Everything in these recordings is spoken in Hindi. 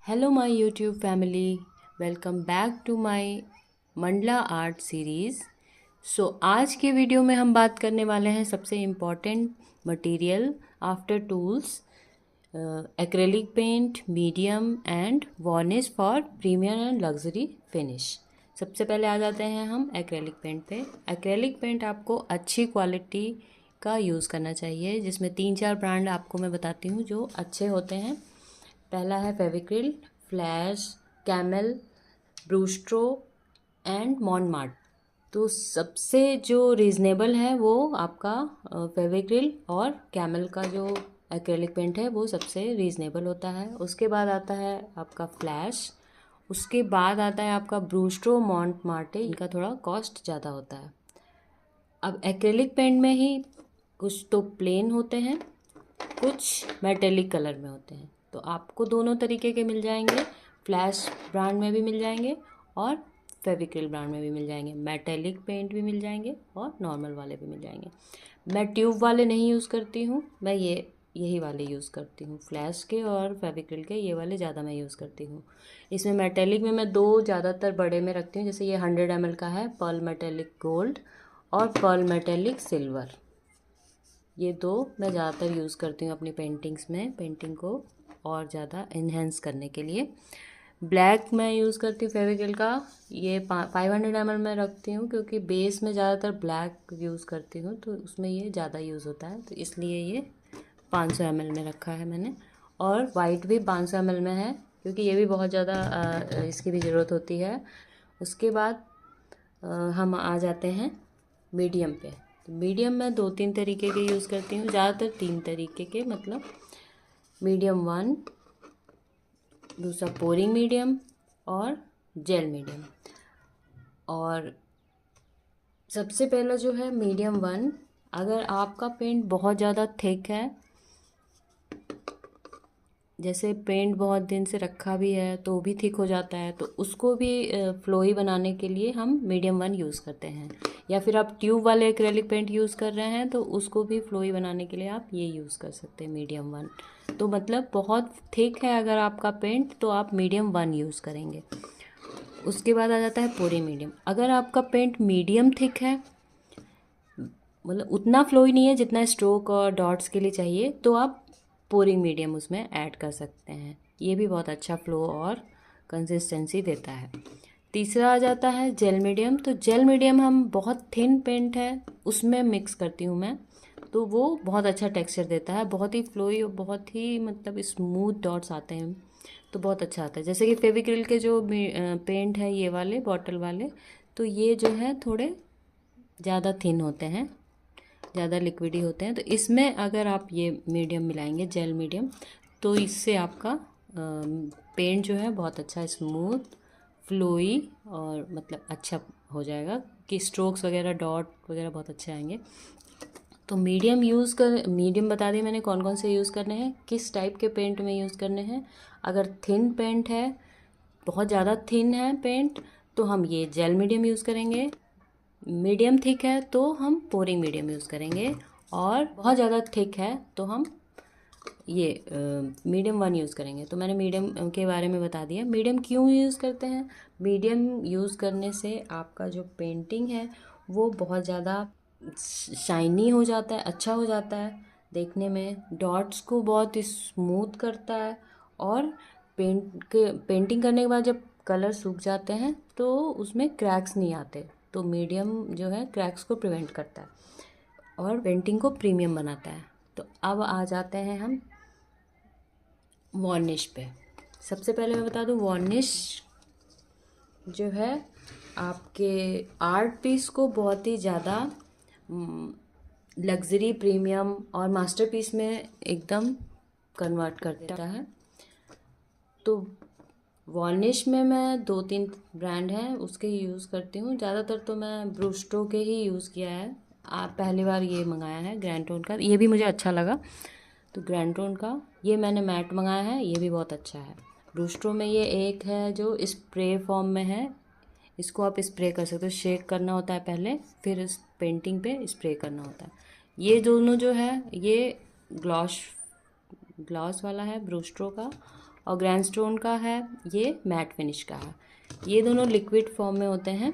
Hello my YouTube family, welcome back to my mandala art series. आज के वीडियो में हम बात करने वाले हैं सबसे important material after tools, acrylic paint, medium and varnish for premium and luxury finish. सबसे पहले आ जाते हैं हम एक्रेलिक पेंट पे। एक्रेलिक पेंट आपको अच्छी क्वालिटी का यूज़ करना चाहिए, जिसमें 3-4 ब्रांड आपको मैं बताती हूँ जो अच्छे होते हैं। पहला है फेविक्रिल, फ्लैश, कैमल, ब्रूस्ट्रो एंड मॉनमार्ट। तो सबसे जो रीज़नेबल है वो आपका फेविक्रिल और कैमल का जो एक्रेलिक पेंट है वो सबसे रीज़नेबल होता है। उसके बाद आता है आपका फ्लैश, उसके बाद आता है आपका ब्रूस्ट्रो, मॉन्टमार्टे। इनका थोड़ा कॉस्ट ज़्यादा होता है। अब एक्रेलिक पेंट में ही कुछ तो प्लेन होते हैं, कुछ मेटेलिक कलर में होते हैं। तो आपको दोनों तरीके के मिल जाएंगे, फ्लैश ब्रांड में भी मिल जाएंगे और फेविक्रिल ब्रांड में भी मिल जाएंगे। मेटेलिक पेंट भी मिल जाएंगे और नॉर्मल वाले भी मिल जाएंगे। मैं ट्यूब वाले नहीं यूज़ करती हूँ, मैं यही वाले यूज़ करती हूँ। फ्लैश के और फेविक्रिल के ये वाले ज़्यादा मैं यूज़ करती हूँ। इसमें मेटेलिक में मैं दो ज़्यादातर बड़े में रखती हूँ, जैसे ये 100 ml का है, पर्ल मेटेलिक गोल्ड और पर्ल मेटेलिक सिल्वर। ये दो मैं ज़्यादातर यूज़ करती हूँ अपनी पेंटिंग्स में, पेंटिंग को और ज़्यादा इन्हेंस करने के लिए। ब्लैक मैं यूज़ करती हूँ फेविक्रिल का, ये 500 ml में रखती हूँ, क्योंकि बेस में ज़्यादातर ब्लैक यूज़ करती हूँ तो उसमें ये ज़्यादा यूज़ होता है, तो इसलिए ये 500 ml में रखा है मैंने। और वाइट भी 500 ml में है, क्योंकि ये भी बहुत ज़्यादा इसकी भी ज़रूरत होती है। उसके बाद हम आ जाते हैं मीडियम पे। तो मीडियम में 2-3 तरीके के यूज़ करती हूँ, ज़्यादातर 3 तरीके के, मतलब मीडियम 1, दूसरा पोरिंग मीडियम और जेल मीडियम। और सबसे पहला जो है मीडियम 1, अगर आपका पेंट बहुत ज़्यादा थिक है, जैसे पेंट बहुत दिन से रखा भी है तो भी थिक हो जाता है, तो उसको भी फ्लोई बनाने के लिए हम मीडियम 1 यूज़ करते हैं। या फिर आप ट्यूब वाले एक्रेलिक पेंट यूज़ कर रहे हैं तो उसको भी फ्लोई बनाने के लिए आप ये यूज़ कर सकते हैं, मीडियम 1। तो मतलब बहुत थिक है अगर आपका पेंट, तो आप मीडियम 1 यूज़ करेंगे। उसके बाद आ जाता है पोरी मीडियम। अगर आपका पेंट मीडियम थिक है, मतलब उतना फ्लोई नहीं है जितना स्ट्रोक और डॉट्स के लिए चाहिए, तो आप पोरिंग मीडियम उसमें ऐड कर सकते हैं। ये भी बहुत अच्छा फ्लो और कंसिस्टेंसी देता है। तीसरा आ जाता है जेल मीडियम। तो जेल मीडियम हम बहुत थिन पेंट है उसमें मिक्स करती हूँ मैं, तो वो बहुत अच्छा टेक्सचर देता है, बहुत ही फ्लोई और बहुत ही मतलब स्मूथ डॉट्स आते हैं, तो बहुत अच्छा आता है। जैसे कि फेविक्रिल के जो पेंट है ये वाले बॉटल वाले, तो ये जो है थोड़े ज़्यादा थिन होते हैं, ज़्यादा लिक्विडी होते हैं। तो इसमें अगर आप ये मीडियम मिलाएंगे, जेल मीडियम, तो इससे आपका पेंट जो है बहुत अच्छा स्मूथ, फ्लोई और मतलब अच्छा हो जाएगा, कि स्ट्रोक्स वगैरह, डॉट वगैरह बहुत अच्छे आएंगे। तो मीडियम बता दिए मैंने कौन कौन से यूज़ करने हैं, किस टाइप के पेंट में यूज़ करने हैं। अगर थिन पेंट है, बहुत ज़्यादा थिन है पेंट, तो हम ये जेल मीडियम यूज़ करेंगे। मीडियम थिक है तो हम पोरिंग मीडियम यूज़ करेंगे, और बहुत ज़्यादा थिक है तो हम ये मीडियम 1 यूज़ करेंगे। तो मैंने मीडियम के बारे में बता दिया। मीडियम क्यों यूज़ करते हैं? मीडियम यूज़ करने से आपका जो पेंटिंग है वो बहुत ज़्यादा शाइनी हो जाता है, अच्छा हो जाता है देखने में, डॉट्स को बहुत स्मूथ करता है, और पेंटिंग करने के बाद जब कलर सूख जाते हैं तो उसमें क्रैक्स नहीं आते। तो मीडियम जो है क्रैक्स को प्रिवेंट करता है और पेंटिंग को प्रीमियम बनाता है। तो अब आ जाते हैं हम वार्निश पे। सबसे पहले मैं बता दूं, वार्निश जो है आपके आर्ट पीस को बहुत ही ज़्यादा लग्जरी, प्रीमियम और मास्टरपीस में एकदम कन्वर्ट करता है। तो वार्निश में मैं 2-3 ब्रांड हैं उसके यूज़ करती हूँ। ज़्यादातर तो मैं ब्रूस्टो के ही यूज़ किया है। आप पहली बार ये मंगाया है ग्रैंड टोन का, ये भी मुझे अच्छा लगा, तो ग्रैंड टोन का ये मैंने मैट मंगाया है, ये भी बहुत अच्छा है। ब्रूस्टो में ये एक है जो स्प्रे फॉर्म में है, इसको आप स्प्रे कर सकते हो, शेक करना होता है पहले, फिर इस पेंटिंग पे स्प्रे करना होता है। ये दोनों जो है ये ग्लॉस वाला है ब्रूस्टो का, और ग्रैंड स्टोन का है ये मैट फिनिश का है। ये दोनों लिक्विड फॉर्म में होते हैं।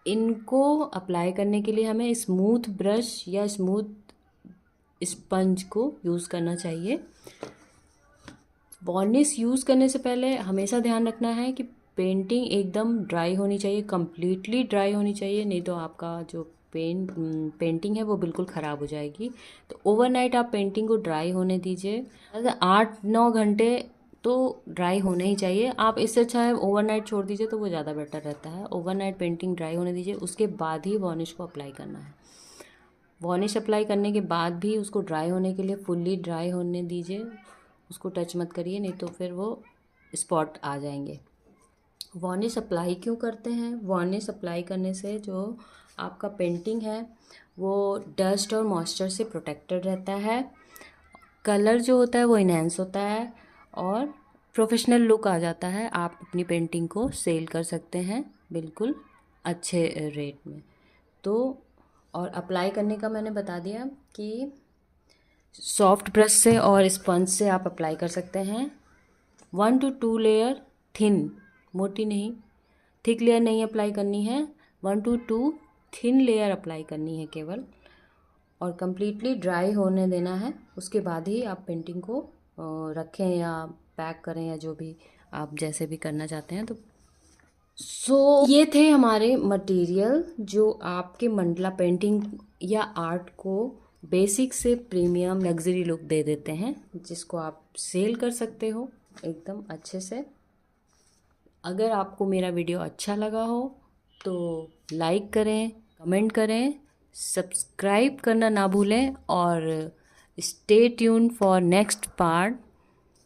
इनको अप्लाई करने के लिए हमें स्मूथ ब्रश या स्मूथ स्पंज को यूज़ करना चाहिए। वार्निश यूज़ करने से पहले हमेशा ध्यान रखना है कि पेंटिंग एकदम ड्राई होनी चाहिए, कम्प्लीटली ड्राई होनी चाहिए, नहीं तो आपका जो पेंटिंग है वो बिल्कुल ख़राब हो जाएगी। तो ओवरनाइट आप पेंटिंग को ड्राई होने दीजिए। 8-9 घंटे तो ड्राई होने ही चाहिए। आप इससे अच्छा है ओवरनाइट छोड़ दीजिए तो वो ज़्यादा बेटर रहता है। ओवरनाइट पेंटिंग ड्राई होने दीजिए, उसके बाद ही वार्निश को अप्लाई करना है। वार्निश अप्लाई करने के बाद भी उसको ड्राई होने के लिए फुल्ली ड्राई होने दीजिए, उसको टच मत करिए, नहीं तो फिर वो स्पॉट आ जाएंगे। वार्निश अप्लाई क्यों करते हैं? वार्निश अप्लाई करने से जो आपका पेंटिंग है वो डस्ट और मॉइस्चर से प्रोटेक्टेड रहता है, कलर जो होता है वो इन्हेंस होता है और प्रोफेशनल लुक आ जाता है। आप अपनी पेंटिंग को सेल कर सकते हैं बिल्कुल अच्छे रेट में। तो और अप्लाई करने का मैंने बता दिया कि सॉफ्ट ब्रश से और स्पंज से आप अप्लाई कर सकते हैं। 1 to 2 लेयर थिन, मोटी नहीं, थिक लेयर नहीं अप्लाई करनी है। 1 to 2 थिन लेयर अप्लाई करनी है केवल, और कम्प्लीटली ड्राई होने देना है। उसके बाद ही आप पेंटिंग को रखें या पैक करें या जो भी आप जैसे भी करना चाहते हैं। तो ये थे हमारे मटेरियल जो आपके मंडला पेंटिंग या आर्ट को बेसिक से प्रीमियम लग्जरी लुक दे देते हैं, जिसको आप सेल कर सकते हो एकदम अच्छे से। अगर आपको मेरा वीडियो अच्छा लगा हो तो लाइक करें, कमेंट करें, सब्सक्राइब करना ना भूलें और stay tune for next part,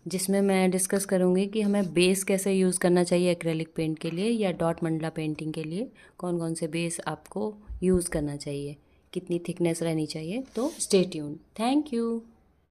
जिसमें मैं डिस्कस करूँगी कि हमें बेस कैसे यूज़ करना चाहिए एक्रेलिक पेंट के लिए या डॉट मंडला पेंटिंग के लिए, कौन कौन से बेस आपको यूज़ करना चाहिए, कितनी थिकनेस रहनी चाहिए। तो स्टे ट्यून। Thank you.